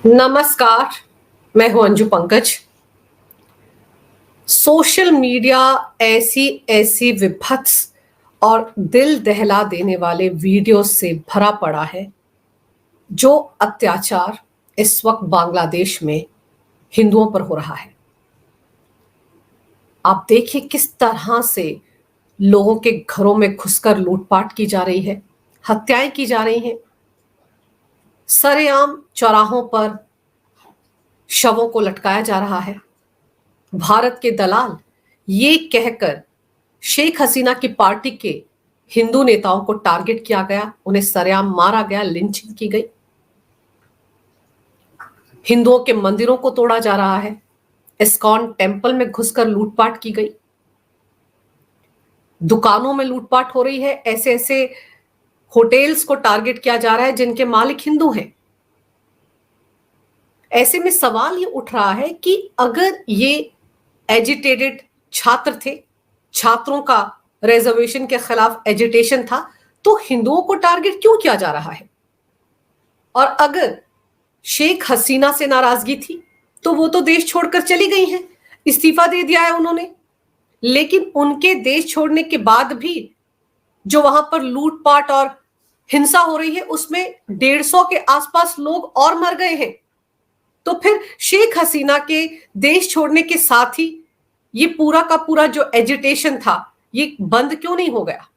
नमस्कार, मैं हूं अंजू पंकज। सोशल मीडिया ऐसी ऐसी विभत्स और दिल दहला देने वाले वीडियो से भरा पड़ा है जो अत्याचार इस वक्त बांग्लादेश में हिंदुओं पर हो रहा है। आप देखिए किस तरह से लोगों के घरों में घुसकर लूटपाट की जा रही है, हत्याएं की जा रही हैं, सरेआम चौराहों पर शवों को लटकाया जा रहा है। भारत के दलाल ये कहकर शेख हसीना की पार्टी के हिंदू नेताओं को टारगेट किया गया, उन्हें सरेआम मारा गया, लिंचिंग की गई। हिंदुओं के मंदिरों को तोड़ा जा रहा है, इस्कॉन टेम्पल में घुसकर लूटपाट की गई, दुकानों में लूटपाट हो रही है, ऐसे ऐसे होटल्स को टारगेट किया जा रहा है जिनके मालिक हिंदू हैं। ऐसे में सवाल ये उठ रहा है कि अगर ये एजिटेटेड छात्र थे, छात्रों का रिजर्वेशन के खिलाफ एजिटेशन था, तो हिंदुओं को टारगेट क्यों किया जा रहा है? और अगर शेख हसीना से नाराजगी थी तो वो तो देश छोड़कर चली गई हैं, इस्तीफा दे दिया है उन्होंने। लेकिन उनके देश छोड़ने के बाद भी जो वहां पर लूटपाट और हिंसा हो रही है उसमें 150 के आसपास लोग और मर गए हैं। तो फिर शेख हसीना के देश छोड़ने के साथ ही ये पूरा का पूरा जो एजिटेशन था ये बंद क्यों नहीं हो गया?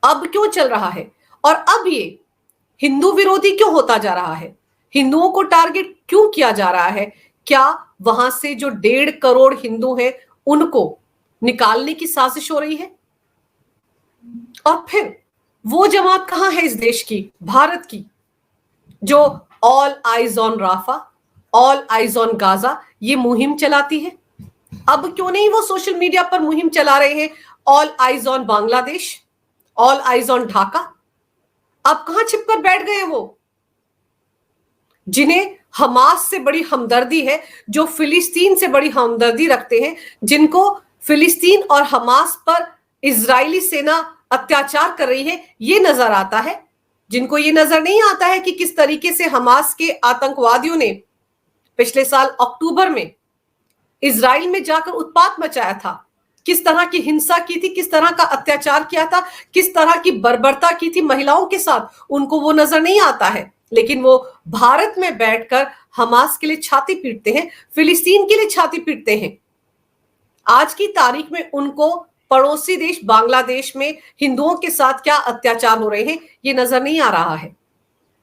अब क्यों चल रहा है? और अब ये हिंदू विरोधी क्यों होता जा रहा है? हिंदुओं को टारगेट क्यों किया जा रहा है? क्या वहां से जो 1.5 करोड़ हिंदू हैं उनको निकालने की साजिश हो रही है? और फिर वो जमात कहां है इस देश की, भारत की, जो all eyes on Rafah, all eyes on Gaza ये मुहिम चलाती है? अब क्यों नहीं वो सोशल मीडिया पर मुहिम चला रहे हैं, all eyes on Bangladesh, all eyes on Dhaka? अब कहां छिपकर बैठ गए वो, जिन्हें हमास से बड़ी हमदर्दी है, जो फिलिस्तीन से बड़ी हमदर्दी रखते हैं, जिनको फिलिस्तीन और हमास पर इजरायली सेना अत्याचार कर रही है ये नजर आता है, जिनको ये नजर नहीं आता है कि किस तरीके से हमास के आतंकवादियों ने पिछले साल अक्टूबर में इजराइल में जाकर उत्पात मचाया था, किस तरह की हिंसा की थी, किस तरह का अत्याचार किया था, किस तरह की बर्बरता की थी महिलाओं के साथ, उनको वो नजर नहीं आता है। लेकिन वो भारत में बैठकर हमास के लिए छाती पीटते हैं, फिलिस्तीन के लिए छाती पीटते हैं। आज की तारीख में उनको पड़ोसी देश बांग्लादेश में हिंदुओं के साथ क्या अत्याचार हो रहे हैं ये नजर नहीं आ रहा है।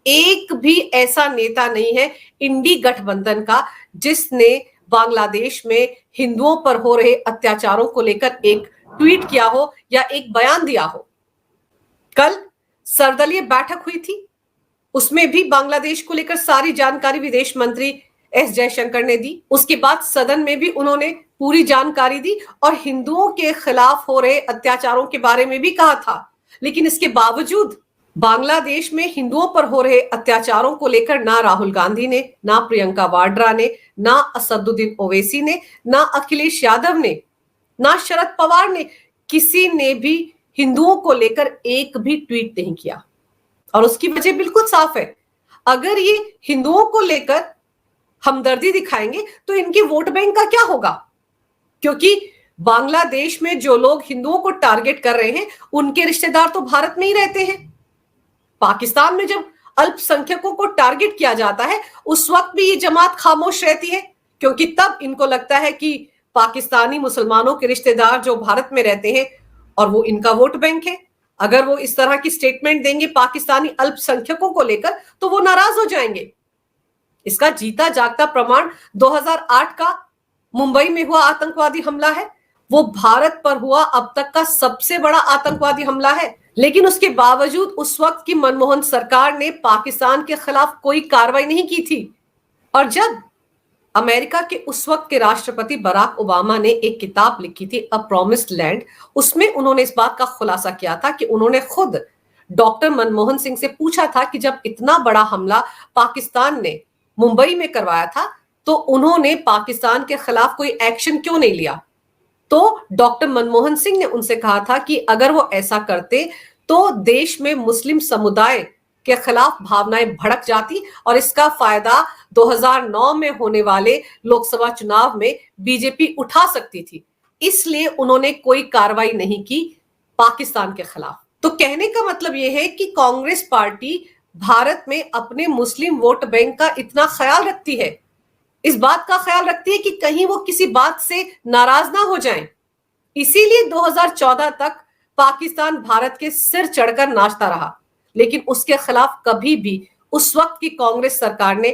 एक भी ऐसा नेता नहीं है इंडी गठबंधन का जिसने बांग्लादेश में हिंदुओं पर हो रहे अत्याचारों को लेकर एक ट्वीट किया हो या एक बयान दिया हो। कल सर्वदलीय बैठक हुई थी, उसमें भी बांग्लादेश को लेकर सारी जानकारी विदेश मंत्री एस जयशंकर ने दी। उसके बाद सदन में भी उन्होंने पूरी जानकारी दी और हिंदुओं के खिलाफ हो रहे अत्याचारों के बारे में भी कहा था। लेकिन इसके बावजूद बांग्लादेश में हिंदुओं पर हो रहे अत्याचारों को लेकर ना राहुल गांधी ने, ना प्रियंका वाड्रा ने, ना असदुद्दीन ओवैसी ने, ना अखिलेश यादव ने, ना शरद पवार ने, किसी ने भी हिंदुओं को लेकर एक भी ट्वीट नहीं किया। और उसकी वजह बिल्कुल साफ है, अगर ये हिंदुओं को लेकर हमदर्दी दिखाएंगे तो इनके वोट बैंक का क्या होगा? क्योंकि बांग्लादेश में जो लोग हिंदुओं को टारगेट कर रहे हैं उनके रिश्तेदार तो भारत में ही रहते हैं। पाकिस्तान में जब अल्पसंख्यकों को टारगेट किया जाता है उस वक्त भी ये जमात खामोश रहती है, क्योंकि तब इनको लगता है कि पाकिस्तानी मुसलमानों के रिश्तेदार जो भारत में रहते हैं और वो इनका वोट बैंक है, अगर वो इस तरह की स्टेटमेंट देंगे पाकिस्तानी अल्पसंख्यकों को लेकर तो वो नाराज हो जाएंगे। इसका जीता जागता प्रमाण 2008 का मुंबई में हुआ आतंकवादी हमला है। वो भारत पर हुआ अब तक का सबसे बड़ा आतंकवादी हमला है। लेकिन उसके बावजूद उस वक्त की मनमोहन सरकार ने पाकिस्तान के खिलाफ कोई कार्रवाई नहीं की थी। और जब अमेरिका के उस वक्त के राष्ट्रपति बराक ओबामा ने एक किताब लिखी थी अ प्रॉमिस्ड लैंड, उसमें उन्होंने इस बात का खुलासा किया था कि उन्होंने खुद डॉक्टर मनमोहन सिंह से पूछा था कि जब इतना बड़ा हमला पाकिस्तान ने मुंबई में करवाया था तो उन्होंने पाकिस्तान के खिलाफ कोई एक्शन क्यों नहीं लिया। तो डॉक्टर मनमोहन सिंह ने उनसे कहा था कि अगर वो ऐसा करते तो देश में मुस्लिम समुदाय के खिलाफ भावनाएं भड़क जाती और इसका फायदा 2009 में होने वाले लोकसभा चुनाव में बीजेपी उठा सकती थी। इसलिए उन्होंने कोई कार्रवाई नहीं की पाकिस्तान के खिलाफ। तो कहने का मतलब यह है कि कांग्रेस पार्टी भारत में अपने मुस्लिम वोट बैंक का इतना ख्याल रखती है, इस बात का ख्याल रखती है कि कहीं वो किसी बात से नाराज ना हो जाएं। इसीलिए 2014 तक पाकिस्तान भारत के सिर चढ़कर नाचता रहा, लेकिन उसके खिलाफ कभी भी उस वक्त की कांग्रेस सरकार ने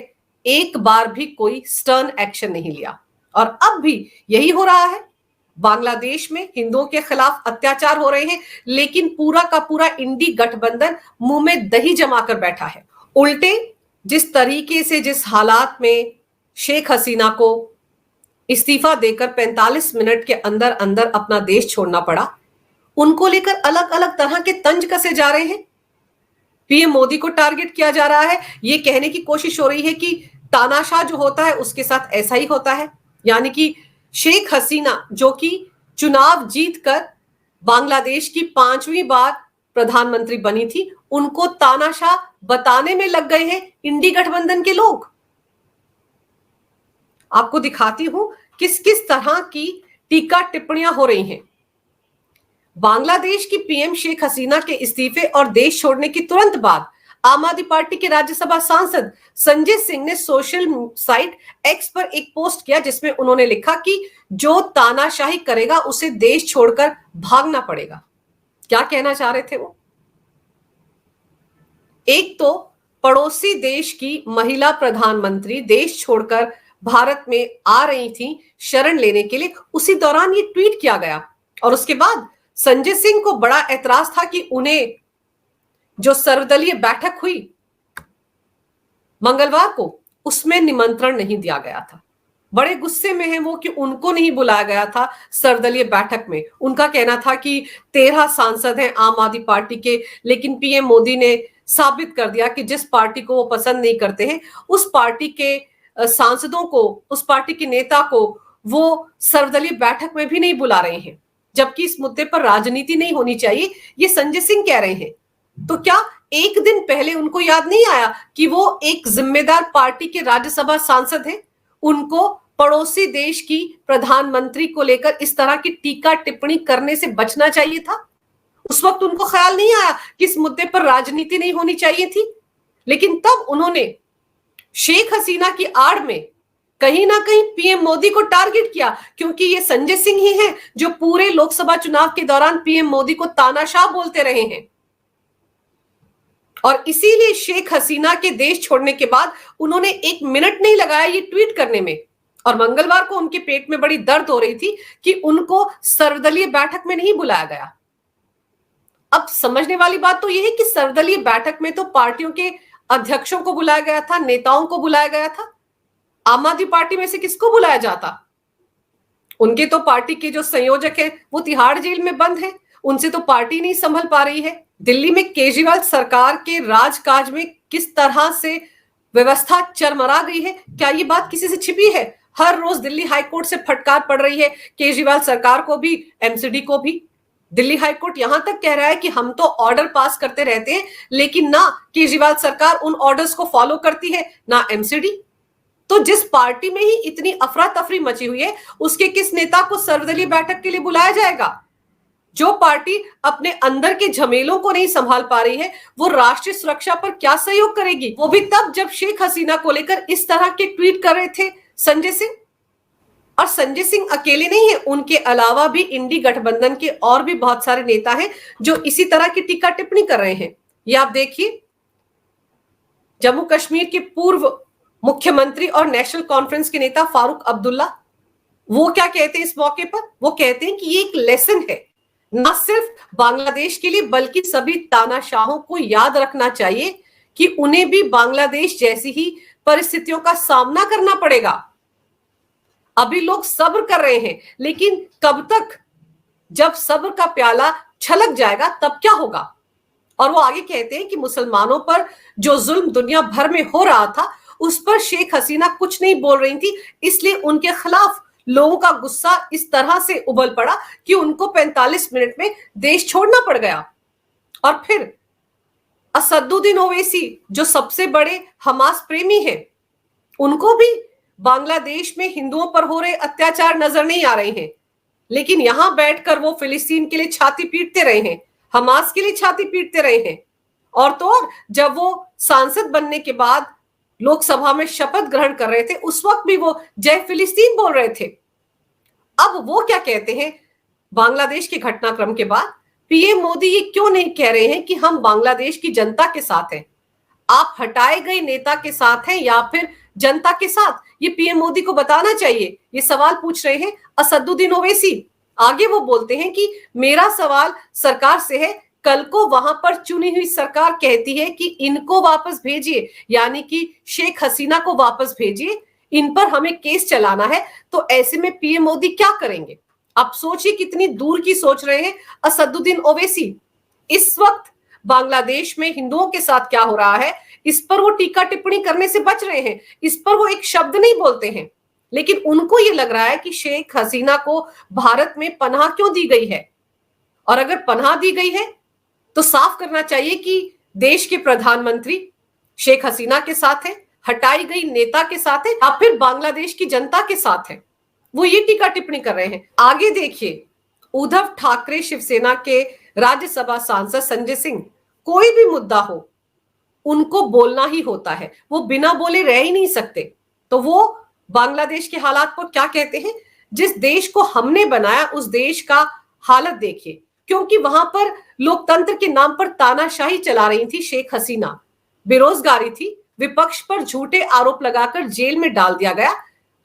एक बार भी कोई स्टर्न एक्शन नहीं लिया। और अब भी यही हो रहा है। बांग्लादेश में हिंदुओं के खिलाफ अत्याचार हो रहे हैं, लेकिन पूरा का पूरा इंडी गठबंधन मुंह में दही जमाकर बैठा है। उल्टे जिस तरीके से, जिस हालात में शेख हसीना को इस्तीफा देकर 45 मिनट के अंदर अंदर अपना देश छोड़ना पड़ा, उनको लेकर अलग अलग तरह के तंज कसे जा रहे हैं। पीएम मोदी को टारगेट किया जा रहा है, यह कहने की कोशिश हो रही है कि तानाशाह जो होता है उसके साथ ऐसा ही होता है। यानी कि शेख हसीना जो कि चुनाव जीतकर बांग्लादेश की 5वीं बार प्रधानमंत्री बनी थी, उनको तानाशाह बताने में लग गए हैं इंडी गठबंधन के लोग। आपको दिखाती हूं किस किस तरह की टीका टिप्पणियां हो रही हैं। बांग्लादेश की पीएम शेख हसीना के इस्तीफे और देश छोड़ने की तुरंत बाद आम आदमी पार्टी के राज्यसभा सांसद संजय सिंह ने सोशल साइट एक्स पर एक पोस्ट किया, जिसमें उन्होंने लिखा कि जो तानाशाही करेगा उसे देश छोड़कर भागना पड़ेगा। क्या कहना चाह रहे थे वो? एक तो पड़ोसी देश की महिला प्रधानमंत्री देश छोड़कर भारत में आ रही थी शरण लेने के लिए, उसी दौरान ये ट्वीट किया गया। और उसके बाद संजय सिंह को बड़ा ऐतराज था कि उन्हें जो सर्वदलीय बैठक हुई मंगलवार को, उसमें निमंत्रण नहीं दिया गया था। बड़े गुस्से में हैं वो कि उनको नहीं बुलाया गया था सर्वदलीय बैठक में। उनका कहना था कि 13 सांसद हैं आम आदमी पार्टी के, लेकिन पीएम मोदी ने साबित कर दिया कि जिस पार्टी को वो पसंद नहीं करते हैं, उस पार्टी के सांसदों को, उस पार्टी के नेता को वो सर्वदलीय बैठक में भी नहीं बुला रहे हैं, जबकि इस मुद्दे पर राजनीति नहीं होनी चाहिए, ये संजय सिंह कह रहे हैं। तो क्या एक दिन पहले उनको याद नहीं आया कि वो एक जिम्मेदार पार्टी के राज्यसभा सांसद हैं? उनको पड़ोसी देश की प्रधानमंत्री को लेकर इस तरह की टीका टिप्पणी करने से बचना चाहिए था। उस वक्त उनको ख्याल नहीं आया कि इस मुद्दे पर राजनीति नहीं होनी चाहिए थी, लेकिन तब उन्होंने शेख हसीना की आड़ में कहीं ना कहीं पीएम मोदी को टारगेट किया, क्योंकि ये संजय सिंह ही हैं जो पूरे लोकसभा चुनाव के दौरान पीएम मोदी को तानाशाह बोलते रहे हैं। और इसीलिए शेख हसीना के देश छोड़ने के बाद उन्होंने 1 मिनट नहीं लगाया ये ट्वीट करने में। और मंगलवार को उनके पेट में बड़ी दर्द हो रही थी कि उनको सर्वदलीय बैठक में नहीं बुलाया गया। अब समझने वाली बात तो यह है कि सर्वदलीय बैठक में तो पार्टियों के अध्यक्षों को बुलाया गया था, नेताओं को बुलाया गया था। आम आदमी पार्टी में से किसको बुलाया जाता? उनके तो पार्टी के जो संयोजक है वो तिहाड़ जेल में बंद है, उनसे तो पार्टी नहीं संभल पा रही है। दिल्ली में केजरीवाल सरकार के राजकाज में किस तरह से व्यवस्था चरमरा गई है, क्या ये बात किसी से छिपी है? हर रोज दिल्ली हाईकोर्ट से फटकार पड़ रही है केजरीवाल सरकार को भी, एमसीडी को भी। दिल्ली हाईकोर्ट यहां तक कह रहा है कि हम तो ऑर्डर पास करते रहते हैं, लेकिन ना केजरीवाल सरकार उन ऑर्डर्स को फॉलो करती है, ना एमसीडी। तो जिस पार्टी में ही इतनी अफरा तफरी मची हुई है, उसके किस नेता को सर्वदलीय बैठक के लिए बुलाया जाएगा? जो पार्टी अपने अंदर के झमेलों को नहीं संभाल पा रही है, वो राष्ट्रीय सुरक्षा पर क्या सहयोग करेगी? वो भी तब जब शेख हसीना को लेकर इस तरह के ट्वीट कर रहे थे संजय सिंह। और संजय सिंह अकेले नहीं है, उनके अलावा भी इंडी गठबंधन के और भी बहुत सारे नेता हैं जो इसी तरह की टीका टिप्पणी कर रहे हैं। ये आप देखिए, जम्मू कश्मीर के पूर्व मुख्यमंत्री और नेशनल कॉन्फ्रेंस के नेता फारूक अब्दुल्ला, वो क्या कहते हैं इस मौके पर? वो कहते हैं कि ये एक लेसन है, न सिर्फ बांग्लादेश के लिए बल्कि सभी तानाशाहों को याद रखना चाहिए कि उन्हें भी बांग्लादेश जैसी ही परिस्थितियों का सामना करना पड़ेगा। अभी लोग सब्र कर रहे हैं, लेकिन कब तक? जब सब्र का प्याला छलक जाएगा तब क्या होगा? और वो आगे कहते हैं कि मुसलमानों पर जो जुल्म दुनिया भर में हो रहा था, उस पर शेख हसीना कुछ नहीं बोल रही थी, इसलिए उनके खिलाफ लोगों का गुस्सा इस तरह से उबल पड़ा कि उनको 45 मिनट में देश छोड़ना पड़ गया। और फिर असदुद्दीन ओवैसी जो सबसे बड़े हमास प्रेमी हैं, उनको भी बांग्लादेश में हिंदुओं पर हो रहे अत्याचार नजर नहीं आ रहे हैं, लेकिन यहां बैठकर वो फिलिस्तीन के लिए छाती पीटते रहे हैं, हमास के लिए छाती पीटते रहे हैं। और तो और जब वो सांसद बनने के बाद लोकसभा में शपथ ग्रहण कर रहे थे, उस वक्त भी वो जय फिलिस्तीन बोल रहे थे। अब वो क्या कहते हैं बांग्लादेश के घटनाक्रम के बाद? पीएम मोदी ये क्यों नहीं कह रहे हैं कि हम बांग्लादेश की जनता के साथ हैं? आप हटाए गए नेता के साथ हैं या फिर जनता के साथ? ये पीएम मोदी को बताना चाहिए। ये सवाल पूछ रहे हैं असदुद्दीन ओवैसी। आगे वो बोलते हैं कि मेरा सवाल सरकार से है, कल को वहां पर चुनी हुई सरकार कहती है कि इनको वापस भेजिए, यानी कि शेख हसीना को वापस भेजिए, इन पर हमें केस चलाना है, तो ऐसे में पीएम मोदी क्या करेंगे? आप सोचिए कितनी दूर की सोच रहे हैं असदुद्दीन ओवैसी। इस वक्त बांग्लादेश में हिंदुओं के साथ क्या हो रहा है, इस पर वो टीका टिप्पणी करने से बच रहे हैं, इस पर वो एक शब्द नहीं बोलते हैं। लेकिन उनको ये लग रहा है कि शेख हसीना को भारत में पनाह क्यों दी गई है, और अगर पनाह दी गई है तो साफ करना चाहिए कि देश के प्रधानमंत्री शेख हसीना के साथ है, हटाई गई नेता के साथ है, या फिर बांग्लादेश की जनता के साथ है। वो ये टीका टिप्पणी कर रहे हैं। आगे देखिए, उद्धव ठाकरे शिवसेना के राज्यसभा सांसद संजय सिंह, कोई भी मुद्दा हो उनको बोलना ही होता है, वो बिना बोले रह ही नहीं सकते। तो वो बांग्लादेश के हालात को क्या कहते हैं? जिस देश को हमने बनाया उस देश का हालत देखिए, क्योंकि वहां पर लोकतंत्र के नाम पर तानाशाही चला रही थी शेख हसीना, बेरोजगारी थी, विपक्ष पर झूठे आरोप लगाकर जेल में डाल दिया गया,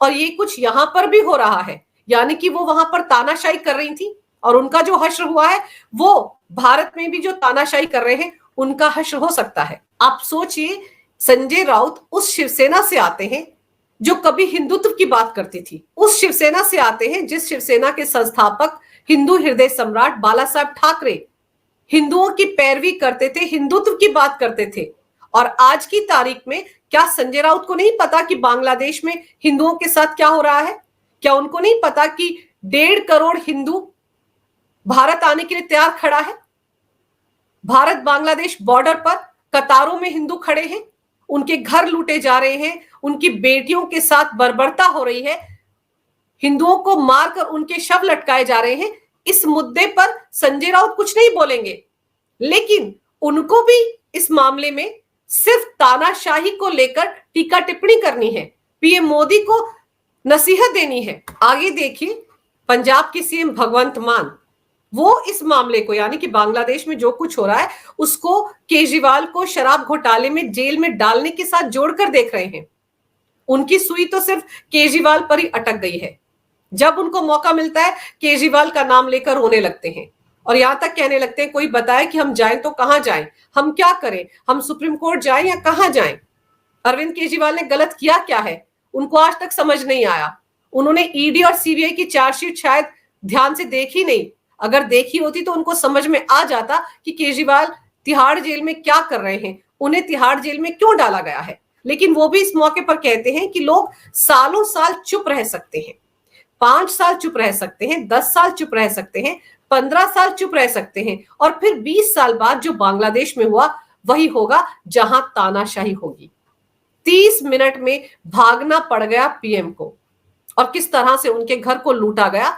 और ये कुछ यहां पर भी हो रहा है। यानी कि वो वहां पर तानाशाही कर रही थी और उनका जो हश्र हुआ है, वो भारत में भी जो तानाशाही कर रहे हैं उनका हश्र हो सकता है। आप सोचिए, संजय राउत उस शिवसेना से आते हैं जो कभी हिंदुत्व की बात करती थी, उस शिवसेना से आते हैं जिस शिवसेना के संस्थापक हिंदू हृदय सम्राट बाला साहब ठाकरे हिंदुओं की पैरवी करते थे, हिंदुत्व की बात करते थे। और आज की तारीख में क्या संजय राउत को नहीं पता कि बांग्लादेश में हिंदुओं के साथ क्या हो रहा है? क्या उनको नहीं पता कि 1.5 करोड़ हिंदू भारत आने के लिए तैयार खड़ा है? भारत बांग्लादेश बॉर्डर पर कतारों में हिंदू खड़े हैं, उनके घर लूटे जा रहे हैं, उनकी बेटियों के साथ बर्बरता हो रही है, हिंदुओं को मारकर उनके शव लटकाए जा रहे हैं। इस मुद्दे पर संजय राउत कुछ नहीं बोलेंगे, लेकिन उनको भी इस मामले में सिर्फ तानाशाही को लेकर टीका टिप्पणी करनी है, पीएम मोदी को नसीहत देनी है। आगे देखिए, पंजाब के सीएम भगवंत मान, वो इस मामले को, यानी कि बांग्लादेश में जो कुछ हो रहा है उसको केजरीवाल को शराब घोटाले में जेल में डालने के साथ जोड़कर देख रहे हैं। उनकी सुई तो सिर्फ केजरीवाल पर ही अटक गई है। जब उनको मौका मिलता है केजरीवाल का नाम लेकर रोने लगते हैं और यहां तक कहने लगते हैं कोई बताए कि हम जाएं तो कहां जाएं, हम क्या करें, हम सुप्रीम कोर्ट जाएं या कहां जाएं। अरविंद केजरीवाल ने गलत किया क्या है, उनको आज तक समझ नहीं आया। उन्होंने ईडी और सीबीआई की चार्जशीट शायद ध्यान से देखी नहीं, अगर देखी होती तो उनको समझ में आ जाता कि केजरीवाल तिहाड़ जेल में क्या कर रहे हैं, उन्हें तिहाड़ जेल में क्यों डाला गया है। लेकिन वो भी इस मौके पर कहते हैं कि लोग सालों साल चुप रह सकते हैं, 5 साल चुप रह सकते हैं, 10 साल चुप रह सकते हैं, 15 साल चुप रह सकते हैं, और फिर 20 साल बाद जो बांग्लादेश में हुआ वही होगा जहां तानाशाही होगी। 30 मिनट में भागना पड़ गया पीएम को, और किस तरह से उनके घर को लूटा गया,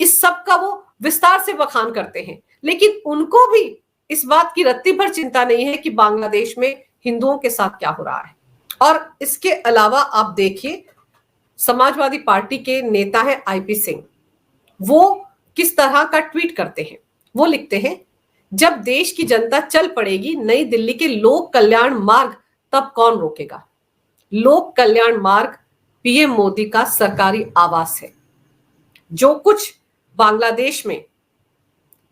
इस सब का वो विस्तार से बखान करते हैं। लेकिन उनको भी इस बात की रत्ती भर चिंता नहीं है कि बांग्लादेश में हिंदुओं के साथ क्या हो रहा है। और इसके अलावा आप देखिए, समाजवादी पार्टी के नेता है आईपी सिंह, वो किस तरह का ट्वीट करते हैं। वो लिखते हैं, जब देश की जनता चल पड़ेगी नई दिल्ली के लोक कल्याण मार्ग, तब कौन रोकेगा। लोक कल्याण मार्ग पीएम मोदी का सरकारी आवास है। जो कुछ बांग्लादेश में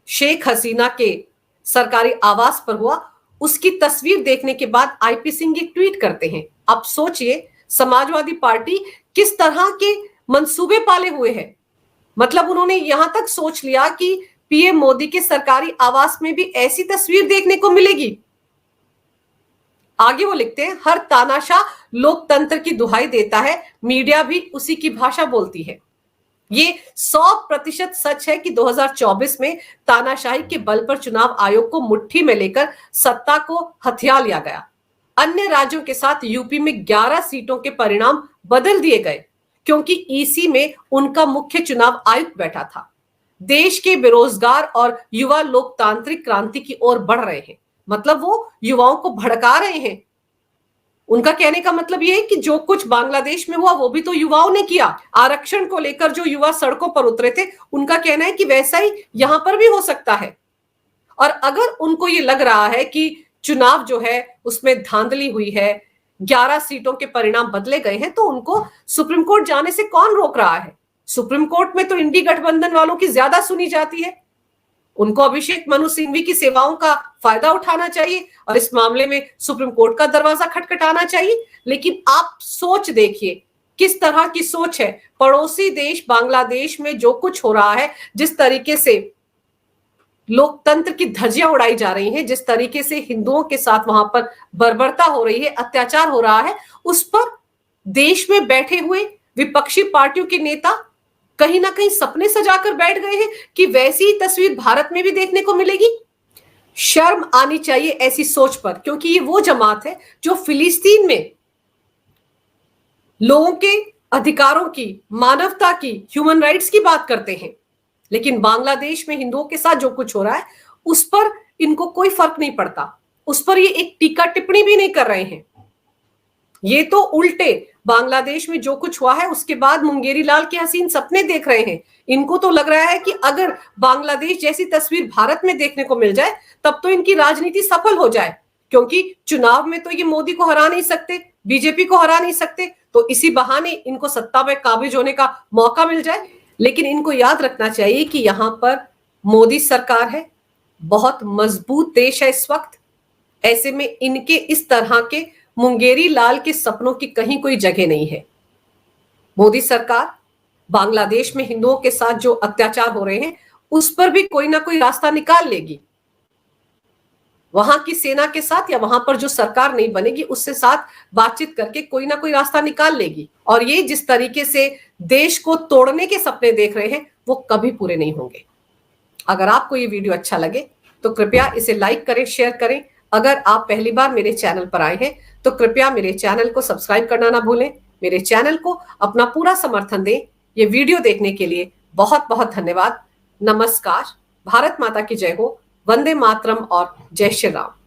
शेख हसीना के सरकारी आवास पर हुआ, उसकी तस्वीर देखने के बाद आईपी सिंह एक ट्वीट करते हैं। आप सोचिए, समाजवादी पार्टी किस तरह के मंसूबे पाले हुए है। मतलब उन्होंने यहां तक सोच लिया कि पीएम मोदी के सरकारी आवास में भी ऐसी तस्वीर देखने को मिलेगी। आगे वो लिखते हैं, हर तानाशाह लोकतंत्र की दुहाई देता है, मीडिया भी उसी की भाषा बोलती है। ये 100% सच है कि 2024 में तानाशाही के बल पर चुनाव आयोग को मुट्ठी में लेकर सत्ता को हथिया लिया गया। अन्य राज्यों के साथ यूपी में 11 सीटों के परिणाम बदल दिए गए क्योंकि ईसी में उनका मुख्य चुनाव आयुक्त बैठा था। देश के बेरोजगार और युवा लोकतांत्रिक क्रांति की ओर बढ़ रहे हैं, मतलब वो युवाओं को भड़का रहे हैं। उनका कहने का मतलब यह है कि जो कुछ बांग्लादेश में हुआ वो भी तो युवाओं ने किया। आरक्षण को लेकर जो युवा सड़कों पर उतरे थे, उनका कहना है कि वैसा ही यहां पर भी हो सकता है। और अगर उनको ये लग रहा है कि चुनाव जो है उसमें धांधली हुई है, 11 सीटों के परिणाम बदले गए हैं, तो उनको सुप्रीम कोर्ट जाने से कौन रोक रहा है? सुप्रीम कोर्ट में तो इंडी गठबंधन वालों की ज्यादा सुनी जाती है। उनको अभिषेक मनु सिंघवी की सेवाओं का फायदा उठाना चाहिए और इस मामले में सुप्रीम कोर्ट का दरवाजा खटखटाना चाहिए। लेकिन आप सोच देखिए किस तरह की सोच है। पड़ोसी देश बांग्लादेश में जो कुछ हो रहा है, जिस तरीके से लोकतंत्र की धज्जियां उड़ाई जा रही हैं, जिस तरीके से हिंदुओं के साथ वहां पर बर्बरता हो रही है, अत्याचार हो रहा है, उस पर देश में बैठे हुए विपक्षी पार्टियों के नेता कहीं ना कहीं सपने सजाकर बैठ गए हैं कि वैसी ही तस्वीर भारत में भी देखने को मिलेगी। शर्म आनी चाहिए ऐसी सोच पर, क्योंकि ये वो जमात है जो फिलिस्तीन में लोगों के अधिकारों की, मानवता की, ह्यूमन राइट्स की बात करते हैं, लेकिन बांग्लादेश में हिंदुओं के साथ जो कुछ हो रहा है उस पर इनको कोई फर्क नहीं पड़ता। उस पर ये एक टीका टिप्पणी भी नहीं कर रहे हैं। ये तो उल्टे बांग्लादेश में जो कुछ हुआ है उसके बाद मुंगेरी लाल के हसीन सपने देख रहे हैं। इनको तो लग रहा है कि अगर बांग्लादेश जैसी तस्वीर भारत में देखने को मिल जाए तब तो इनकी राजनीति सफल हो जाए, क्योंकि चुनाव में तो ये मोदी को हरा नहीं सकते, बीजेपी को हरा नहीं सकते, तो इसी बहाने इनको सत्ता में काबिज होने का मौका मिल जाए। लेकिन इनको याद रखना चाहिए कि यहां पर मोदी सरकार है, बहुत मजबूत देश है इस वक्त। ऐसे में इनके इस तरह के मुंगेरी लाल के सपनों की कहीं कोई जगह नहीं है। मोदी सरकार बांग्लादेश में हिंदुओं के साथ जो अत्याचार हो रहे हैं उस पर भी कोई ना कोई रास्ता निकाल लेगी। वहां की सेना के साथ या वहां पर जो सरकार नहीं बनेगी उससे साथ बातचीत करके कोई ना कोई रास्ता निकाल लेगी। और ये जिस तरीके से देश को तोड़ने के सपने देख रहे हैं वो कभी पूरे नहीं होंगे। अगर आपको ये वीडियो अच्छा लगे तो कृपया इसे लाइक करें, शेयर करें। अगर आप पहली बार मेरे चैनल पर आए हैं तो कृपया मेरे चैनल को सब्सक्राइब करना ना भूलें। मेरे चैनल को अपना पूरा समर्थन दें। ये वीडियो देखने के लिए बहुत बहुत धन्यवाद। नमस्कार। भारत माता की जय हो। वंदे मातरम और जय श्री राम।